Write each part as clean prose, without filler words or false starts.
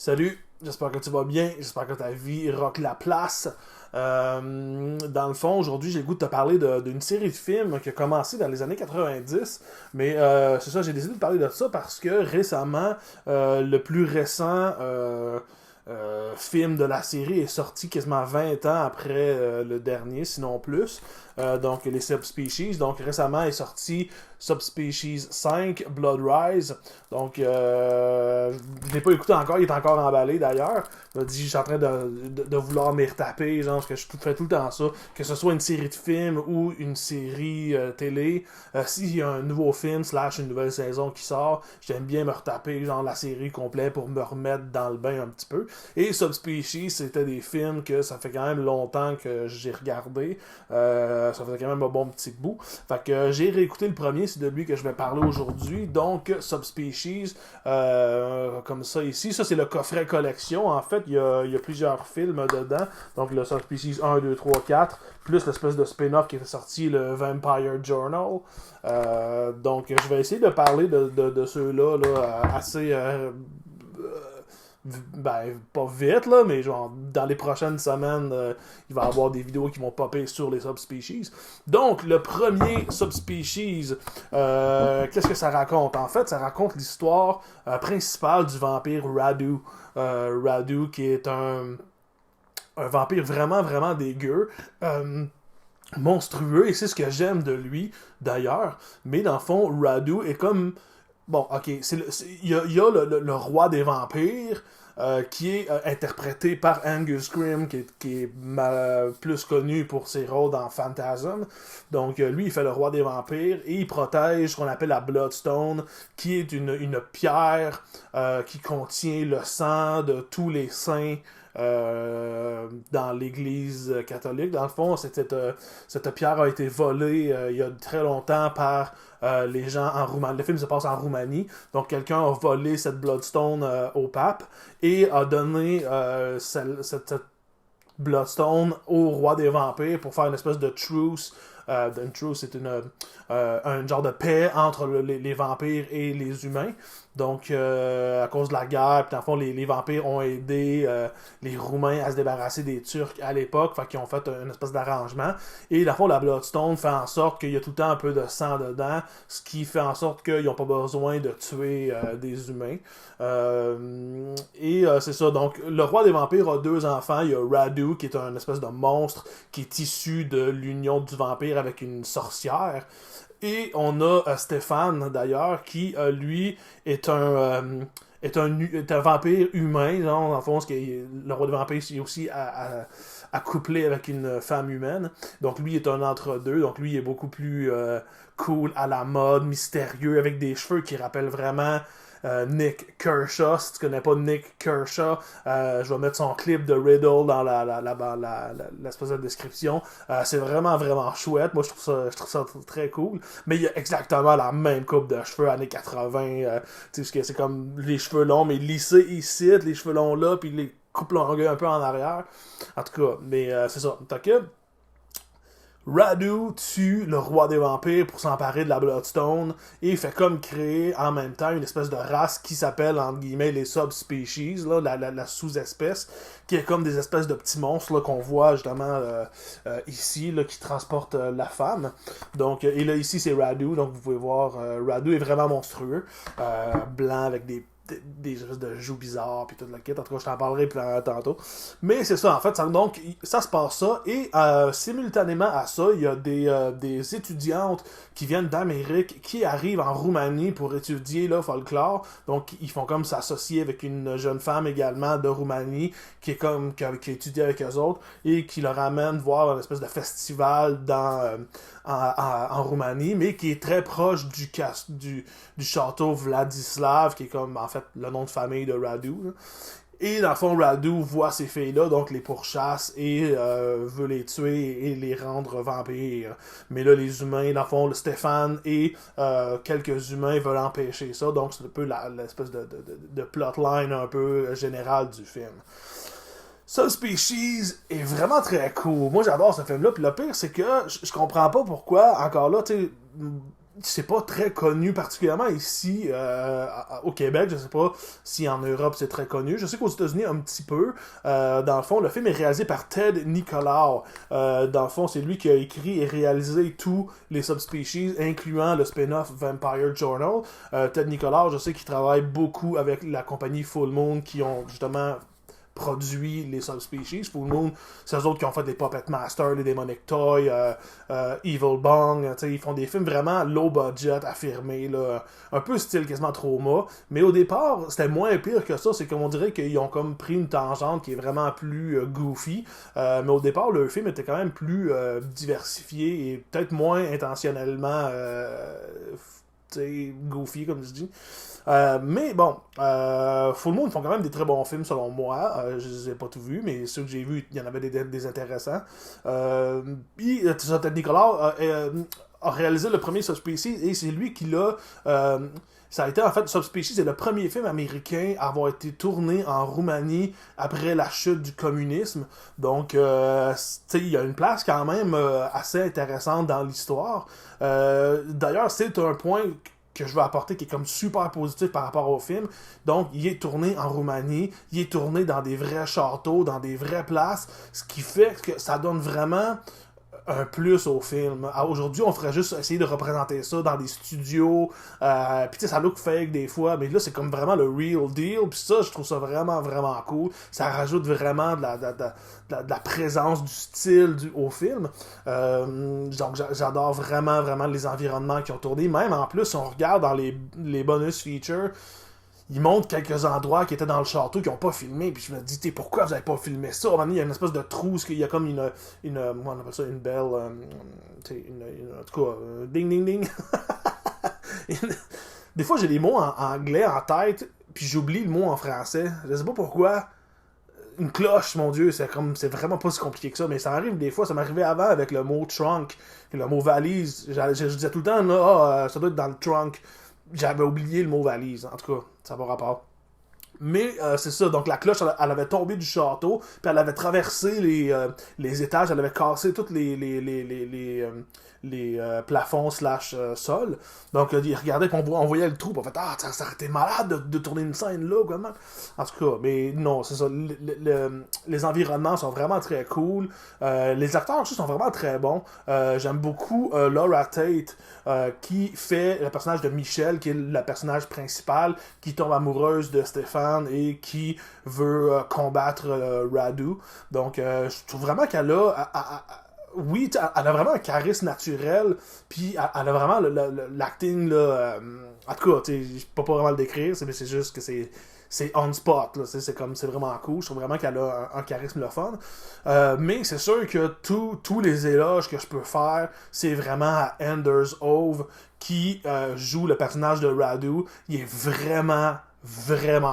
Salut, j'espère que tu vas bien, j'espère que ta vie rock la place. Dans le fond, aujourd'hui, j'ai le goût de te parler d'une série de films qui a commencé dans les années 90, mais c'est ça, j'ai décidé de parler de ça parce que récemment, le plus récent film de la série est sorti quasiment 20 ans après le dernier, sinon plus. Donc, les Subspecies. Donc, récemment est sorti Subspecies 5, Blood Rise. Donc, je l'ai pas écouté encore, il est encore emballé d'ailleurs. Je me dis, je suis en train de vouloir m'y retaper, genre, parce que je fais tout le temps ça. Que ce soit une série de films ou une série télé, s'il y a un nouveau film / une nouvelle saison qui sort, j'aime bien me retaper, genre, la série complète pour me remettre dans le bain un petit peu. Et Subspecies, c'était des films que ça fait quand même longtemps que j'ai regardé. Ça faisait quand même un bon petit bout. Fait que j'ai réécouté le premier, c'est de lui que je vais parler aujourd'hui. Donc, Subspecies, comme ça ici. Ça, c'est le coffret collection. En fait, il y a plusieurs films dedans. Donc, le Subspecies 1, 2, 3, 4, plus l'espèce de spin-off qui était sorti, le Vampire Journal. Donc, je vais essayer de parler de ceux-là là, assez... ben, pas vite, là, mais genre, dans les prochaines semaines, il va y avoir des vidéos qui vont popper sur les subspecies. Donc, le premier subspecies, qu'est-ce que ça raconte? En fait, ça raconte l'histoire principale du vampire Radu. Radu, qui est un vampire vraiment, vraiment dégueu. Monstrueux, et c'est ce que j'aime de lui, d'ailleurs. Mais dans le fond, Radu est comme... Bon, ok, il y a le roi des vampires, qui est interprété par Angus Scrimm, qui est plus connu pour ses rôles dans Phantasm. Donc, lui, il fait le roi des vampires, et il protège ce qu'on appelle la Bloodstone, qui est une pierre qui contient le sang de tous les saints dans l'église catholique. Dans le fond, cette pierre a été volée il y a très longtemps par les gens en Roumanie. Le film se passe en Roumanie. Donc, quelqu'un a volé cette Bloodstone au pape et a donné cette Bloodstone au roi des vampires pour faire une espèce de truce. Une truce, c'est un genre de paix entre les vampires et les humains. Donc, à cause de la guerre, puis dans le fond, les vampires ont aidé les Roumains à se débarrasser des Turcs à l'époque, fait qu'ils ont fait une espèce d'arrangement. Et dans le fond, la Bloodstone fait en sorte qu'il y a tout le temps un peu de sang dedans, ce qui fait en sorte qu'ils n'ont pas besoin de tuer des humains. C'est ça. Donc, le roi des vampires a 2 enfants. Il y a Radu, qui est un espèce de monstre qui est issu de l'union du vampire avec une sorcière. Et on a Stéphane, d'ailleurs, qui, lui, est un vampire humain, genre, en fond, le roi des vampires, c'est aussi accouplé avec une femme humaine. Donc, lui est un entre-deux. Donc, lui est beaucoup plus cool, à la mode, mystérieux, avec des cheveux qui rappellent vraiment... Nick Kershaw. Si tu connais pas Nick Kershaw, je vais mettre son clip de Riddle dans l'espèce de description. C'est vraiment, vraiment chouette. Moi, je trouve ça très cool. Mais il y a exactement la même coupe de cheveux années 80. Tu sais, c'est comme les cheveux longs, mais lissés ici, les cheveux longs là, puis les coupes longues un peu en arrière. En tout cas, mais c'est ça. Tant que Radu tue le roi des vampires pour s'emparer de la Bloodstone et fait comme créer en même temps une espèce de race qui s'appelle, entre guillemets, les subspecies, là, la sous-espèce, qui est comme des espèces de petits monstres là, qu'on voit justement ici, là, qui transportent la femme. Donc, et là, ici, c'est Radu, donc vous pouvez voir, Radu est vraiment monstrueux, blanc avec des espèces de joues bizarres puis tout le kit. En tout cas, je t'en parlerai plus tantôt. Mais c'est ça, en fait. Donc, ça se passe ça. Et simultanément à ça, il y a des étudiantes qui viennent d'Amérique qui arrivent en Roumanie pour étudier le folklore. Donc, ils font comme s'associer avec une jeune femme également de Roumanie qui étudie avec eux autres et qui leur amène voir une espèce de festival en Roumanie, mais qui est très proche du château Vladislav, qui est comme, en fait, le nom de famille de Radu. Là. Et dans le fond, Radu voit ces filles-là, donc les pourchasse et veut les tuer et les rendre vampires. Mais là, les humains, dans le fond, Stéphane et quelques humains veulent empêcher ça, donc c'est un peu l'espèce de plotline un peu générale du film. Subspecies est vraiment très cool. Moi, j'adore ce film-là. Puis le pire, c'est que je comprends pas pourquoi, encore là, tu sais, c'est pas très connu particulièrement ici au Québec. Je sais pas si en Europe c'est très connu. Je sais qu'aux États-Unis un petit peu. Dans le fond, le film est réalisé par Ted Nicolau. Dans le fond, c'est lui qui a écrit et réalisé tous les subspecies, incluant le spin-off Vampire Journal. Ted Nicolau, je sais qu'il travaille beaucoup avec la compagnie Full Moon qui ont justement produit les subspecies. Full Moon, c'est eux autres qui ont fait les Puppet Master, les Demonic Toy, Evil Bong. Ils font des films vraiment low budget, affirmés, là, un peu style quasiment Trauma. Mais au départ, c'était moins pire que ça. C'est comme on dirait qu'ils ont comme pris une tangente qui est vraiment plus goofy. Mais au départ, le film était quand même plus diversifié et peut-être moins intentionnellement goofy, comme je dis. Mais bon, Full Moon font quand même des très bons films selon moi. Je les ai pas tous vus, mais ceux que j'ai vus, il y en avait des intéressants. Puis Ted Nicolas a réalisé le premier Subspecies et c'est lui qui l'a. Ça a été en fait Subspecies, c'est le premier film américain à avoir été tourné en Roumanie après la chute du communisme. Donc, il y a une place quand même assez intéressante dans l'histoire. D'ailleurs, c'est un point que je veux apporter qui est comme super positif par rapport au film. Donc, il est tourné en Roumanie, il est tourné dans des vrais châteaux, dans des vraies places, ce qui fait que ça donne vraiment un plus au film. Aujourd'hui, on ferait juste essayer de représenter ça dans des studios, puis tu sais, ça look fake des fois, mais là, c'est comme vraiment le real deal, puis ça, je trouve ça vraiment, vraiment cool. Ça rajoute vraiment de la présence, du style au film. Donc, j'adore vraiment, vraiment les environnements qui ont tourné. Même en plus, si on regarde dans les bonus features, ils montrent quelques endroits qui étaient dans le château qui n'ont pas filmé, puis je me dis, pourquoi vous n'avez pas filmé ça? À un moment donné, il y a une espèce de trou, il y a comme on appelle ça une belle, en tout cas, ding ding ding. Des fois, j'ai des mots en anglais en tête, puis j'oublie le mot en français. Je sais pas pourquoi. Une cloche, mon Dieu, c'est vraiment pas si compliqué que ça, mais ça arrive des fois, ça m'arrivait avant avec le mot trunk, le mot valise. Je disais tout le temps, là, ça doit être dans le trunk. J'avais oublié le mot valise, en tout cas, ça va rapport. Mais c'est ça, donc la cloche, elle avait tombé du château, puis elle avait traversé les étages, elle avait cassé tous les plafonds / sol. Donc il regardait, puis on voyait le trou, puis on fait « Ah, ça aurait été malade de tourner une scène là, comment? » En tout cas, mais non, c'est ça, les environnements sont vraiment très cool. Les acteurs aussi sont vraiment très bons. J'aime beaucoup Laura Tate, qui fait le personnage de Michelle, qui est le personnage principal, qui tombe amoureuse de Stéphane et qui veut combattre Radu. Donc, je trouve vraiment qu'elle a... oui, elle a vraiment un charisme naturel, puis elle a vraiment l'acting, là... en tout cas, je peux pas vraiment le décrire, mais c'est juste que c'est on spot, là, c'est vraiment cool. Je trouve vraiment qu'elle a un charisme le fun. Mais c'est sûr que tous les éloges que je peux faire, c'est vraiment à Anders Ove, qui joue le personnage de Radu. Il est vraiment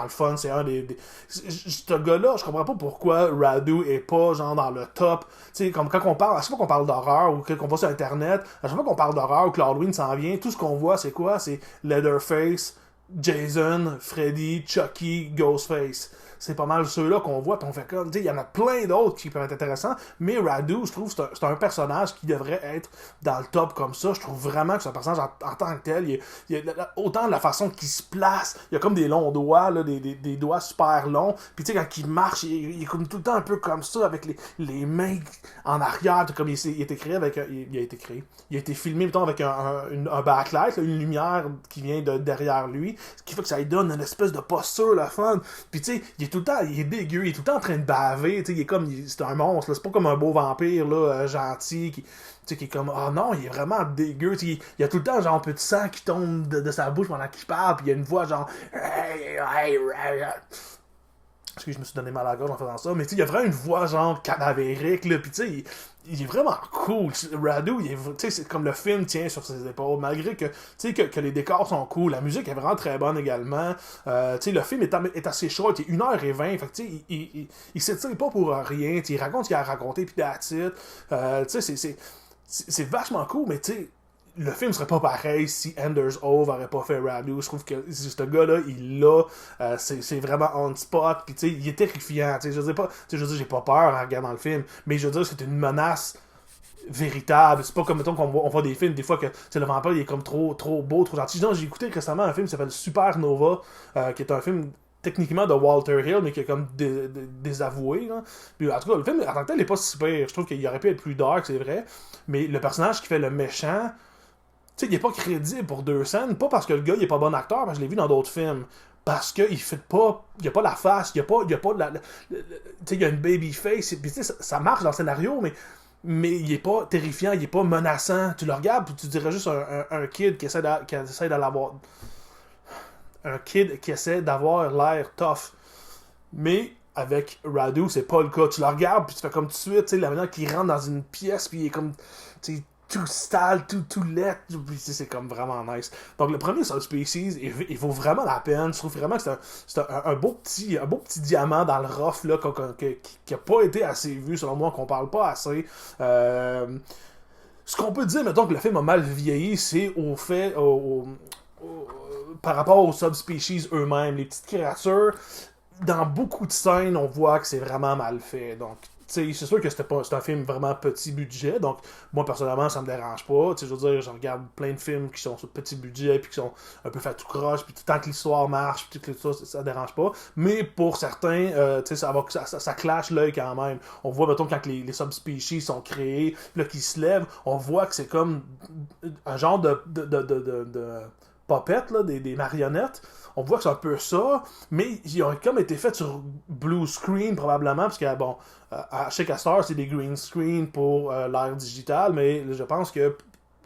le fun. C'est un des... Ce gars-là, je comprends pas pourquoi Radu est pas genre dans le top. Tu sais, comme quand on parle, à chaque fois qu'on parle d'horreur ou qu'on va sur Internet, à chaque fois qu'on parle d'horreur ou que l'Halloween s'en vient, tout ce qu'on voit, c'est quoi? C'est Leatherface, Jason, Freddy, Chucky, Ghostface. C'est pas mal ceux-là qu'on voit, puis on fait comme, tu sais, il y en a plein d'autres qui peuvent être intéressants, mais Radu, je trouve, c'est un personnage qui devrait être dans le top comme ça. Je trouve vraiment que c'est un personnage en tant que tel, il y a autant de la façon qu'il se place, il y a comme des longs doigts, là, des doigts super longs, puis tu sais, quand il marche, il est comme tout le temps un peu comme ça, avec les mains en arrière, comme il a été créé avec, il a été filmé, mettons, avec un backlight, là, une lumière qui vient de derrière lui, ce qui fait que ça lui donne une espèce de posture, la fun, puis tu sais, il est dégueu, il est tout le temps en train de baver, tu sais, c'est un monstre, là, c'est pas comme un beau vampire, là, gentil, qui est comme, oh non, il est vraiment dégueu, il y a tout le temps, genre, un peu de sang qui tombe de sa bouche pendant qu'il parle, puis il y a une voix, genre, parce que je me suis donné mal à la gorge en faisant ça, mais tu sais, il y a vraiment une voix, genre, cadavérique, là, pis tu sais, il est vraiment cool. Radu, c'est comme le film tient sur ses épaules, malgré que, que les décors sont cool, la musique est vraiment très bonne également. Le film est assez short, il est 1h20, fait que, il s'étire pas pour rien, il raconte ce qu'il a raconté, puis that's it. C'est vachement cool, mais tu sais, le film serait pas pareil si Anders Ove aurait pas fait Radu. Je trouve que ce gars-là, il l'a, c'est vraiment on spot, puis tu sais, il est terrifiant. Je veux dire, j'ai pas peur en regardant le film, mais je veux dire, c'est une menace véritable. C'est pas comme, mettons, on voit des films, des fois, que c'est le vampire, il est comme trop beau, trop gentil. Non, j'ai écouté récemment un film qui s'appelle Supernova, qui est un film techniquement de Walter Hill, mais qui est comme désavoué. Là. Puis, en tout cas, le film, en tant que tel, il est pas si pire. Je trouve qu'il aurait pu être plus dark, c'est vrai. Mais le personnage qui fait le méchant, tu sais, il est pas crédible pour deux scènes. Pas parce que le gars, il est pas bon acteur, parce que je l'ai vu dans d'autres films. Parce qu'il fait pas. Il a pas la face, il a pas de la. Tu sais, il y a une baby face. Puis, tu sais, ça marche dans le scénario, mais il est pas terrifiant, il est pas menaçant. Tu le regardes, puis tu dirais juste un kid qui essaie d'avoir. Un kid qui essaie d'avoir l'air tough. Mais avec Radu, c'est pas le cas. Tu le regardes, puis tu fais comme tout de suite, tu sais, la manière qu'il rentre dans une pièce, puis il est comme, tu sais, tout sale, tout laid, puis c'est comme vraiment nice. Donc le premier Subspecies, il vaut vraiment la peine. Je trouve vraiment que c'est un beau petit diamant dans le rough, là, qui a pas été assez vu, selon moi, qu'on parle pas assez. Ce qu'on peut dire, mettons, que le film a mal vieilli, c'est au fait, par rapport aux subspecies eux-mêmes, les petites créatures, dans beaucoup de scènes, on voit que c'est vraiment mal fait. Donc, tu sais, c'est sûr que c'est un film vraiment petit budget. Donc, moi, personnellement, ça me dérange pas. Tu sais, je veux dire, je regarde plein de films qui sont sur petit budget, puis qui sont un peu fait tout croche, puis tant que l'histoire marche, puis tout ça dérange pas. Mais pour certains, tu sais, ça clash l'œil quand même. On voit, mettons, quand les subspecies sont créés, là, qu'ils se lèvent, on voit que c'est comme un genre de puppets, là, des marionnettes. On voit que c'est un peu ça, mais ils ont comme été faits sur blue screen probablement, parce que bon, à chez Castor, c'est des green screen pour l'ère digitale, mais je pense que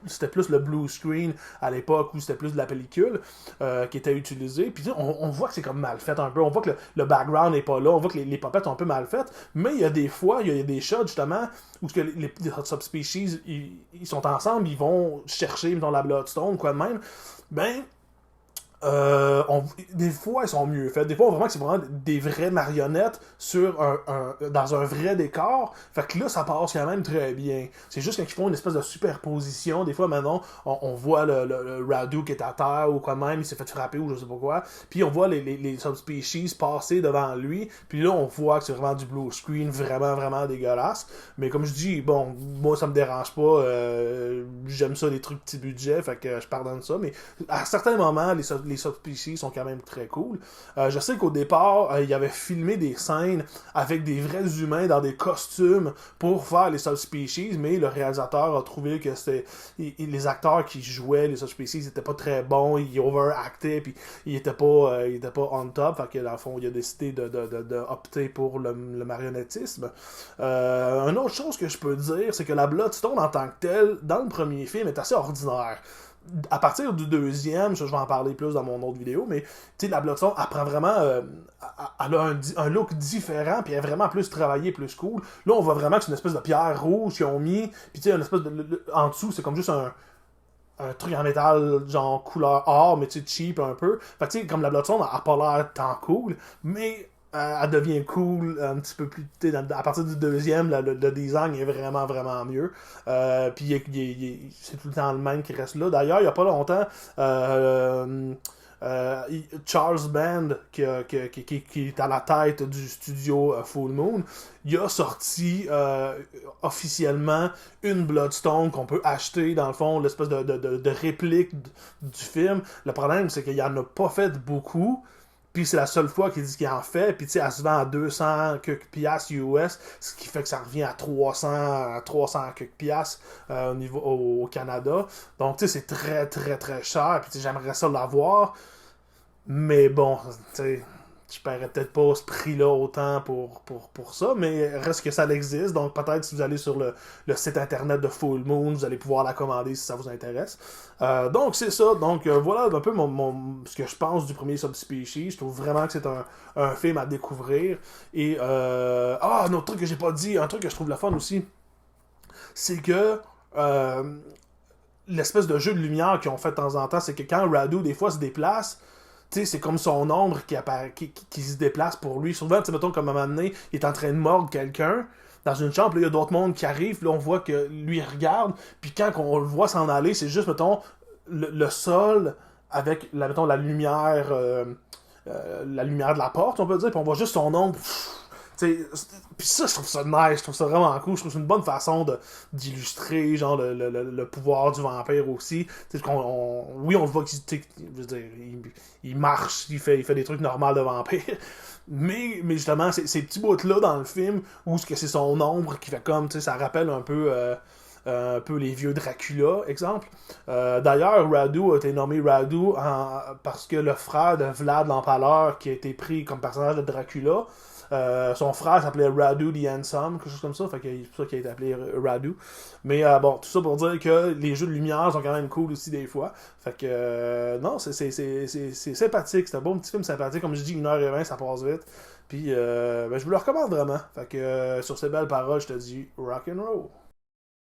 c'était plus le blue screen à l'époque où c'était plus de la pellicule qui était utilisée. Puis on voit que c'est comme mal fait un peu. On voit que le background n'est pas là. On voit que les puppets sont un peu mal faites. Mais il y a des fois, il y a des shots justement où que les subspecies ils sont ensemble, ils vont chercher dans la Bloodstone, quoi de même. Ben, des fois ils sont mieux faits, des fois vraiment que c'est vraiment des vraies marionnettes dans un vrai décor, fait que là ça passe quand même très bien. C'est juste quand ils font une espèce de superposition, des fois maintenant on voit le Radu qui est à terre ou quoi même, il s'est fait frapper ou je sais pas quoi, puis on voit les subspecies passer devant lui, puis là on voit que c'est vraiment du blue screen vraiment vraiment dégueulasse, mais comme je dis, bon, moi ça me dérange pas, j'aime ça les trucs petit budget, fait que je pardonne ça, mais à certains moments les subspecies sont quand même très cool. Je sais qu'au départ, il avait filmé des scènes avec des vrais humains dans des costumes pour faire les subspecies, mais le réalisateur a trouvé que les acteurs qui jouaient les subspecies n'étaient pas très bons, ils overactaient, puis ils étaient pas on top, fait que dans le fond, il a décidé de opter pour le marionnettisme. Une autre chose que je peux dire, c'est que la Bloodstone en tant que telle, dans le premier film, est assez ordinaire. À partir du deuxième, je vais en parler plus dans mon autre vidéo, mais tu sais, la Bloodstone, elle prend vraiment elle a un look différent, puis elle est vraiment plus travaillée, plus cool. Là, on voit vraiment que c'est une espèce de pierre rouge qu'ils ont mis, puis tu sais, une espèce en dessous, c'est comme juste un truc en métal, genre couleur or, mais tu sais, cheap un peu. Fait que tu sais, comme la Bloodstone, elle a pas l'air tant cool, mais elle devient cool un petit peu plus. À partir du deuxième, le design est vraiment, vraiment mieux. Puis c'est tout le temps le même qui reste là. D'ailleurs, il n'y a pas longtemps, Charles Band, qui est à la tête du studio Full Moon, il a sorti officiellement une Bloodstone qu'on peut acheter, dans le fond, l'espèce de réplique du film. Le problème, c'est qu'il en a pas fait beaucoup. Puis c'est la seule fois qu'il dit qu'il en fait. Puis tu sais, elle se vend à 200 quelques piastres US, ce qui fait que ça revient à 300 quelques piastres au Canada. Donc tu sais, c'est très très très cher. Puis tu sais, j'aimerais ça l'avoir. Mais bon, tu sais, je paierais peut-être pas ce prix-là autant pour ça, mais reste que ça existe. Donc peut-être si vous allez sur le site internet de Full Moon, vous allez pouvoir la commander si ça vous intéresse. Donc c'est ça. Donc voilà un peu ce que je pense du premier Subspecies. Je trouve vraiment que c'est un film à découvrir. Et un autre truc que j'ai pas dit, un truc que je trouve le fun aussi, c'est que l'espèce de jeu de lumière qu'ils ont fait de temps en temps, c'est que quand Radu des fois se déplace, tu sais, c'est comme son ombre qui se déplace pour lui. Souvent, tu sais, mettons, comme à un moment donné, il est en train de mordre quelqu'un dans une chambre, là, il y a d'autres mondes qui arrivent, là, on voit que lui, il regarde, puis quand on le voit s'en aller, c'est juste, mettons, le sol avec, mettons, la lumière de la porte, on peut dire, puis on voit juste son ombre Puis ça, je trouve ça nice, je trouve ça vraiment cool, je trouve que c'est une bonne façon d'illustrer genre le pouvoir du vampire aussi. Oui, on le voit qu'il je veux dire, il marche, il fait des trucs normaux de vampire, mais justement, ces petits bouts-là dans le film, où c'est son ombre qui fait comme, ça rappelle un peu les vieux Dracula, exemple. D'ailleurs, Radu a été nommé Radu parce que le frère de Vlad l'Empaleur, qui a été pris comme personnage de Dracula, son frère s'appelait Radu the Handsome, quelque chose comme ça, fait que c'est pour ça qu'il a été appelé Radu. Mais bon, tout ça pour dire que les jeux de lumière sont quand même cool aussi des fois. Fait que non, c'est sympathique, c'est un bon petit film sympathique. Comme je dis, 1h20, ça passe vite. Puis je vous le recommande vraiment. Fait que sur ces belles paroles, je te dis rock and roll.